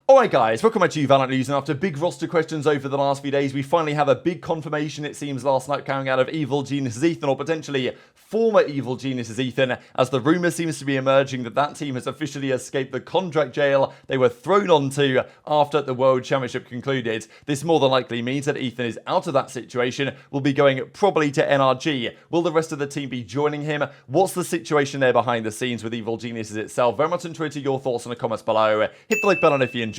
Alright guys, welcome back to VALORANT News, and after big roster questions over the last few days, we finally have a big confirmation, it seems, last night coming out of Evil Genius's Ethan, or potentially former Evil Genius's Ethan, as the rumour seems to be emerging that that team has officially escaped the contract jail they were thrown onto after the World Championship concluded. This more than likely means that Ethan is out of that situation, will be going probably to NRG. Will the rest of the team be joining him? What's the situation there behind the scenes with Evil Genius's itself? Very much enjoy your thoughts in the comments below. Hit the like button if you enjoy.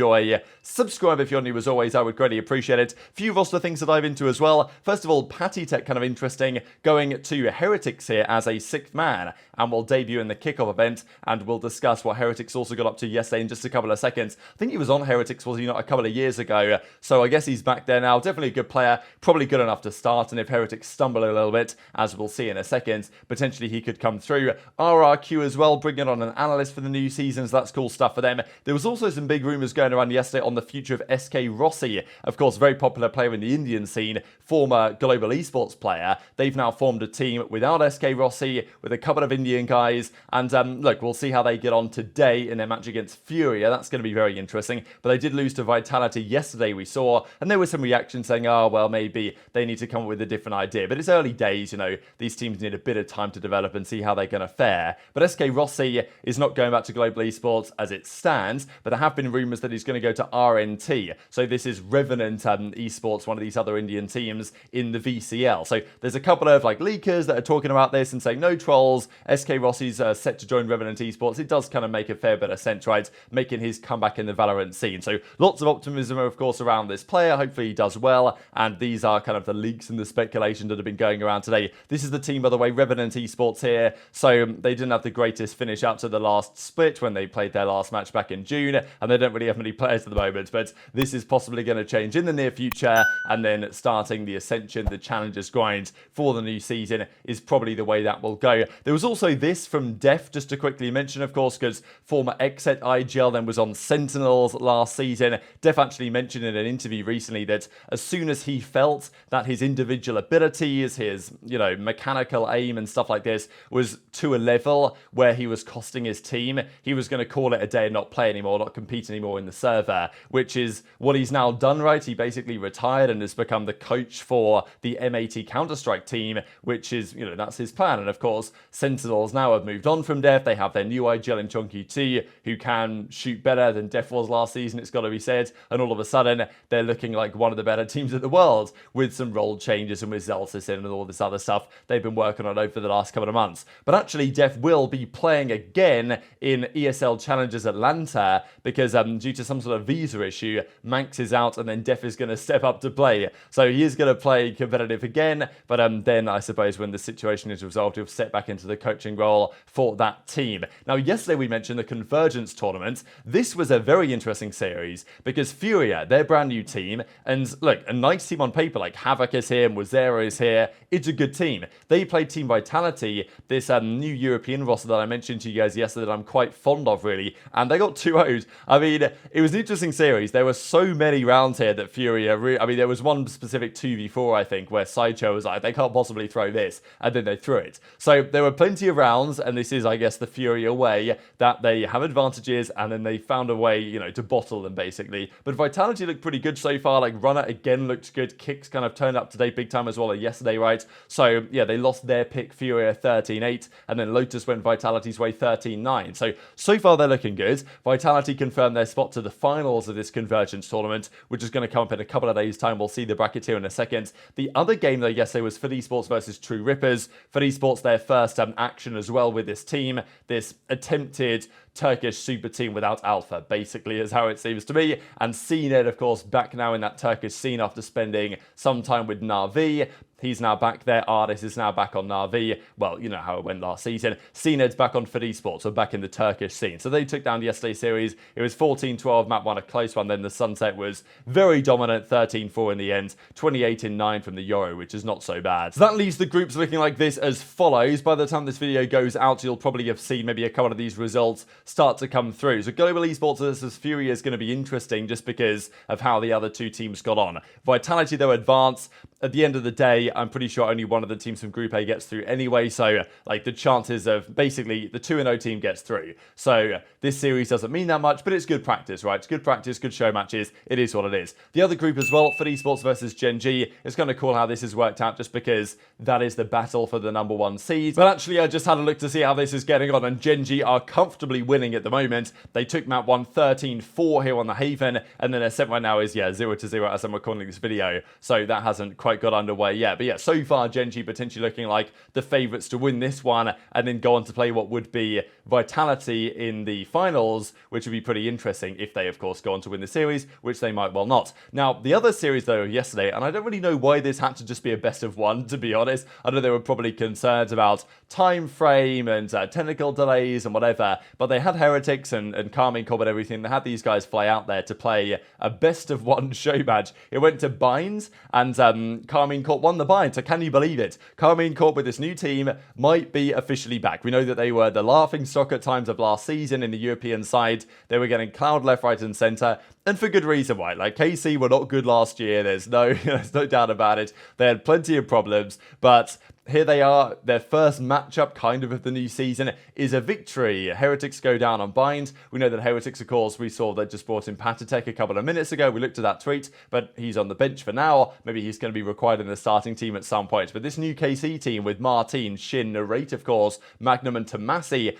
Subscribe if you're new as always, I would greatly appreciate it. Few roster things to dive into as well. First of all, Patty Tech, kind of interesting, going to Heretics here as a 6th man, and will debut in the kickoff event, and we'll discuss what Heretics also got up to yesterday in just a couple of seconds. I think he was on Heretics, was he not, a couple of years ago, so I guess he's back there now. Definitely a good player, probably good enough to start, and if Heretics stumble a little bit, as we'll see in a second, potentially he could come through. RRQ as well, bringing on an analyst for the new season, so that's cool stuff for them. There was also some big rumours going around yesterday on the future of SK Rossi, of course, very popular player in the Indian scene, former global esports player. They've now formed a team without SK Rossi, with a couple of Indian guys, and look, we'll see how they get on today in their match against Furia. That's going to be very interesting, but they did lose to Vitality yesterday, we saw, and there was some reaction saying, oh, well, maybe they need to come up with a different idea, but it's early days, you know, these teams need a bit of time to develop and see how they're going to fare. But SK Rossi is not going back to global esports as it stands, but there have been rumours that he's going to go to RNT. So this is Revenant Esports, one of these other Indian teams in the VCL. So there's a couple of like leakers that are talking about this and saying no trolls. SK Rossi's set to join Revenant Esports. It does kind of make a fair bit of sense, right? Making his comeback in the Valorant scene. So lots of optimism, of course, around this player. Hopefully he does well. And these are kind of the leaks and the speculation that have been going around today. This is the team, by the way, Revenant Esports here. So they didn't have the greatest finish up to the last split when they played their last match back in June, and they don't really have many players at the moment, but this is possibly going to change in the near future, and then starting the Ascension, the Challengers grind for the new season is probably the way that will go. There was also this from Def, just to quickly mention, of course, because former Exet IGL then was on Sentinels last season. Def actually mentioned in an interview recently that as soon as he felt that his individual abilities, his, you know, mechanical aim and stuff like this was to a level where he was costing his team, he was going to call it a day and not play anymore, not compete anymore in the server, which is what he's now done, right? He basically retired and has become the coach for the M80 Counter-Strike team, which is, you know, that's his plan. And of course, Sentinels now have moved on from Def. They have their new IGL in Gen.G, who can shoot better than Def was last season, it's got to be said. And all of a sudden, they're looking like one of the better teams in the world, with some role changes and with Zelsis in and all this other stuff they've been working on over the last couple of months. But actually, Def will be playing again in ESL Challengers Atlanta, because due to some sort of visa issue, Manx is out, and then Def is going to step up to play. So he is going to play competitive again, but then I suppose when the situation is resolved, he'll step back into the coaching role for that team. Now, yesterday we mentioned the Convergence tournament. This was a very interesting series, because Furia, their brand new team, and look, a nice team on paper, like Havoc is here, Mozera is here, it's a good team. They played Team Vitality, this new European roster that I mentioned to you guys yesterday that I'm quite fond of, really, and they got 2-0'd. I mean, it was an interesting series. There were so many rounds here that Furia, I mean, there was one specific 2v4, I think, where Sideshow was like, they can't possibly throw this, and then they threw it. So there were plenty of rounds, and this is, I guess, the Furia way, that they have advantages, and then they found a way, you know, to bottle them, basically. But Vitality looked pretty good so far. Like, Runner, again, looked good. Kicks kind of turned up today big time as well yesterday, right? So, yeah, they lost their pick, Furia 13-8, and then Lotus went Vitality's way 13-9. So far, they're looking good. Vitality confirmed their spot to the finals of this Convergence tournament, which is going to come up in a couple of days' time. We'll see the bracket here in a second. The other game, though, yesterday was Fit Esports versus True Rippers. Fit Esports, their first action as well with this team. This attempted Turkish super team without Alpha, basically, is how it seems to me. And CNED, of course, back now in that Turkish scene after spending some time with Na'Vi. He's now back there. Artist is now back on Na'Vi. Well, you know how it went last season. CNED's back on Fit Esports, so back in the Turkish scene. So they took down yesterday's series. It was 14-12, map one, a close one. Then the Sunset was very dominant, 13-4 in the end, 28-9 from the Euro, which is not so bad. So that leaves the groups looking like this as follows. By the time this video goes out, you'll probably have seen maybe a couple of these results start to come through. So Global Esports versus Furia is going to be interesting just because of how the other two teams got on. Vitality, though, advance. At the end of the day, A, I'm pretty sure only one of the teams from Group A gets through anyway, so like the chances of basically the 2-0 team gets through. So this series doesn't mean that much, but it's good practice, right? It's good practice, good show matches. It is what it is. The other group as well, Foot Esports versus Gen.G. It's kind of cool how this has worked out just because that is the battle for the #1 seed. But actually, I just had a look to see how this is getting on, and Gen.G are comfortably winning at the moment. They took map 1 13-4 here on the Haven, and then their set right now is, 0-0 as I'm recording this video. So that hasn't quite got underway yet. But yeah, so far, Gen.G potentially looking like the favourites to win this one, and then go on to play what would be Vitality in the finals, which would be pretty interesting if they, of course, go on to win the series, which they might well not. Now, the other series, though, yesterday, and I don't really know why this had to just be a best of one, to be honest. I know there were probably concerns about time frame and technical delays and whatever, but they had Heretics and Carmine Corp and everything. They had these guys fly out there to play a best of one show match. It went to binds, and Carmine Corp won the bind. So can you believe it? Carmine Corp with this new team might be officially back. We know that they were the laughing stock at times of last season in the European side. They were getting cloud left, right, and centre. And for good reason why. Like, KC were not good last year. There's no doubt about it. They had plenty of problems, but here they are. Their first matchup kind of the new season is a victory. Heretics go down on bind. We know that Heretics, of course, we saw they just brought in Patatek a couple of minutes ago. We looked at that tweet, but he's on the bench for now. Maybe he's going to be required in the starting team at some point. But this new KC team with Martin, Shin, Narrate, of course, Magnum and Tomasi,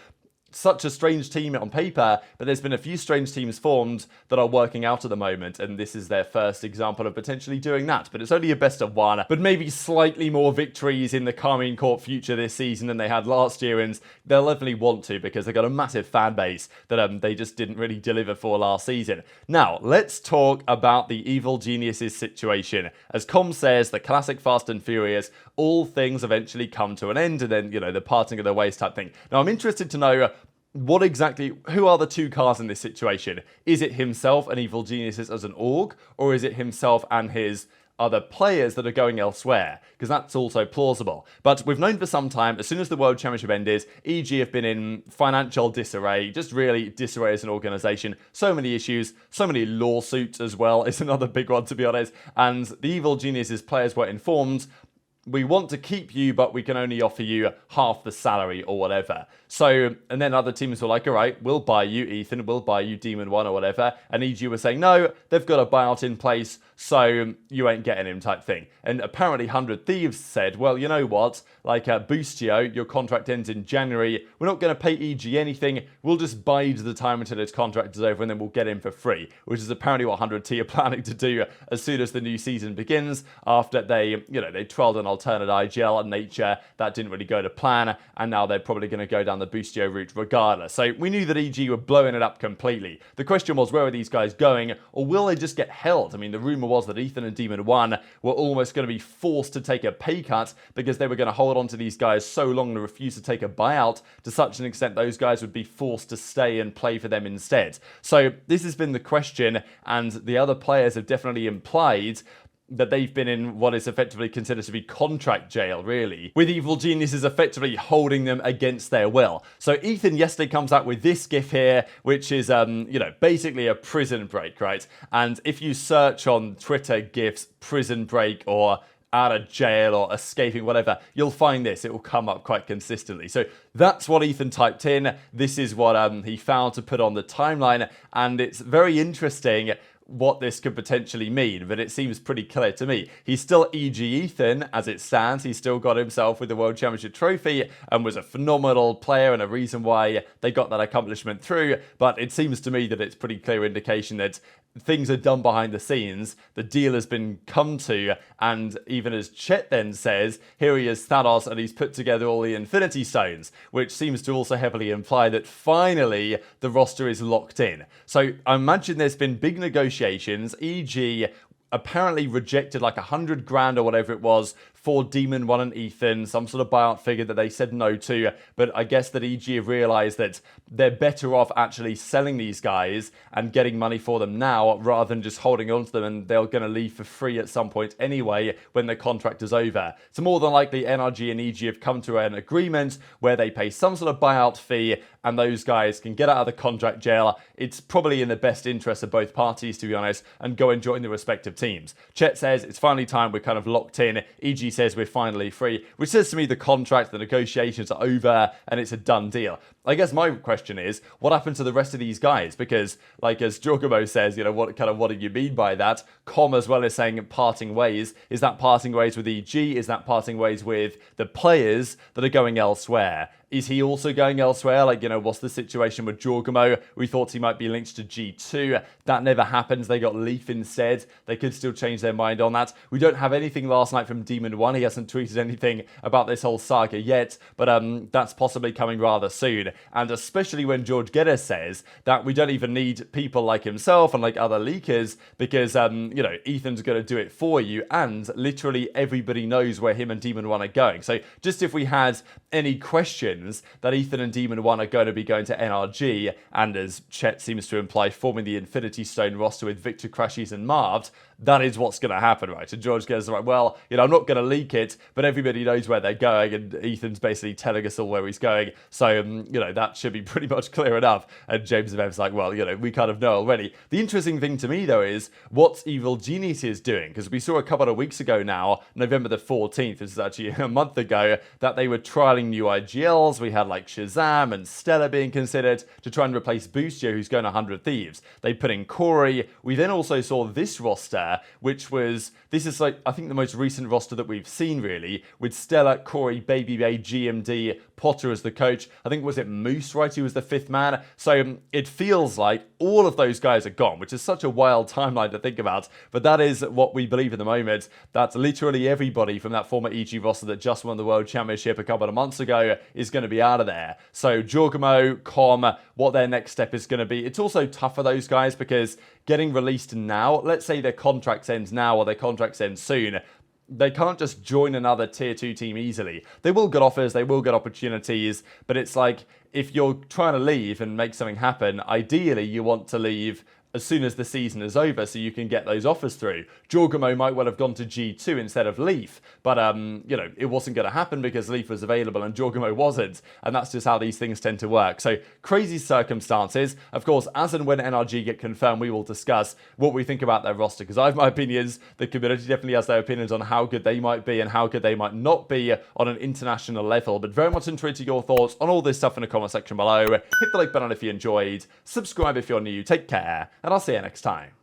such a strange team on paper, but there's been a few strange teams formed that are working out at the moment, and this is their first example of potentially doing that. But it's only a best of one, but maybe slightly more victories in the Carmine Corp future this season than they had last year, and they'll definitely want to because they've got a massive fan base that they just didn't really deliver for last season. Now, let's talk about the Evil Geniuses situation. As Com says, the classic Fast and Furious, all things eventually come to an end, and then, the parting of the ways type thing. Now, I'm interested to know who are the two cars in this situation? Is it himself and Evil Geniuses as an org, or is it himself and his other players that are going elsewhere? Because that's also plausible. But we've known for some time, as soon as the World Championship ended, EG have been in financial disarray, just really disarray as an organisation. So many issues, so many lawsuits as well is another big one, to be honest. And the Evil Geniuses players were informed, we want to keep you, but we can only offer you half the salary or whatever. So, and then other teams were like, all right, we'll buy you Ethan, we'll buy you Demon 1 or whatever. And EG were saying, no, they've got a buyout in place, so you ain't getting him type thing. And apparently 100 Thieves said, well, you know what, like Boostio, your contract ends in January. We're not going to pay EG anything. We'll just bide the time until his contract is over and then we'll get him for free, which is apparently what 100T are planning to do as soon as the new season begins, after they trialled an alternate IGL nature. That didn't really go to plan, and now they're probably going to go down the Boostio route regardless. So we knew that EG were blowing it up completely. The question was, where are these guys going, or will they just get held? I mean, the rumour was that Ethan and Demon 1 were almost going to be forced to take a pay cut because they were going to hold on to these guys so long and refuse to take a buyout, to such an extent those guys would be forced to stay and play for them instead. So this has been the question, and the other players have definitely implied that they've been in what is effectively considered to be contract jail, really, with Evil Geniuses effectively holding them against their will. So Ethan yesterday comes out with this gif here, which is, basically a prison break, right? And if you search on Twitter gifs, prison break, or out of jail or escaping, whatever, you'll find this. It will come up quite consistently. So that's what Ethan typed in. This is what he found to put on the timeline, and it's very interesting what this could potentially mean, but it seems pretty clear to me. He's still EG Ethan as it stands. He's still got himself with the World Championship trophy and was a phenomenal player and a reason why they got that accomplishment through, but it seems to me that it's pretty clear indication that things are done behind the scenes, the deal has been come to, and even as Chet then says, here he is Thanos and he's put together all the Infinity Stones, which seems to also heavily imply that finally the roster is locked in. So I imagine there's been big negotiations. EG apparently rejected like 100 grand or whatever it was for Demon 1 and Ethan, some sort of buyout figure that they said no to, but I guess that EG have realised that they're better off actually selling these guys and getting money for them now rather than just holding on to them, and they're going to leave for free at some point anyway when their contract is over. So more than likely NRG and EG have come to an agreement where they pay some sort of buyout fee and those guys can get out of the contract jail. It's probably in the best interest of both parties, to be honest, and go and join the respective teams. Chet says it's finally time, we're kind of locked in. EG he says we're finally free, which says to me the contract, the negotiations are over, and it's a done deal. I guess my question is, what happened to the rest of these guys? Because, like, as Giacomo says, you know, what do you mean by that? Com as well as saying parting ways. Is that parting ways with EG? Is that parting ways with the players that are going elsewhere? Is he also going elsewhere? Like, you know, what's the situation with Giacomo? We thought he might be linked to G2. That never happens. They got Leaf instead. They could still change their mind on that. We don't have anything last night from Demon 1. He hasn't tweeted anything about this whole saga yet, but that's possibly coming rather soon. And especially when George Geddes says that we don't even need people like himself and like other leakers because, you know, Ethan's going to do it for you, and literally everybody knows where him and Demon 1 are going. So just if we had any questions that Ethan and Demon 1 are going to be going to NRG, and as Chet seems to imply, forming the Infinity Stone roster with Victor, Crashies and Marved, that is what's going to happen, right? And George goes, right, well, you know, I'm not going to leak it, but everybody knows where they're going, and Ethan's basically telling us all where he's going. So, you know, that should be pretty much clear enough. And James Evans like, well, you know, we kind of know already. The interesting thing to me, though, is what Evil Genius is doing, because we saw a couple of weeks ago now, November the 14th, this is actually a month ago, that they were trialing new IGLs. We had like Shazam and Stella being considered to try and replace Boostio, who's going 100 Thieves. They put in Corey. We then also saw this roster, which was, this is like, I think the most recent roster that we've seen really, with Stella, Corey, Baby Bay, GMD, Potter as the coach. I think, was it Moose, right? He was the fifth man. So it feels like all of those guys are gone, which is such a wild timeline to think about. But that is what we believe at the moment. That's literally everybody from that former EG roster that just won the World Championship a couple of months ago is going to be out of there. So Giacomo, Com, what their next step is going to be. It's also tough for those guys because getting released now, let's say their contracts end now or their contracts end soon, they can't just join another tier 2 team easily. They will get offers, they will get opportunities, but it's like, if you're trying to leave and make something happen, ideally you want to leave as soon as the season is over so you can get those offers through. Giacomo might well have gone to G2 instead of Leaf, but you know, it wasn't going to happen because Leaf was available and Giacomo wasn't, and that's just how these things tend to work. So crazy circumstances. Of course, as and when NRG get confirmed, we will discuss what we think about their roster, because I have my opinions. The community definitely has their opinions on how good they might be and how good they might not be on an international level, but very much interested your thoughts on all this stuff in the comment section below. Hit the like button if you enjoyed, subscribe if you're new, take care, and I'll see you next time.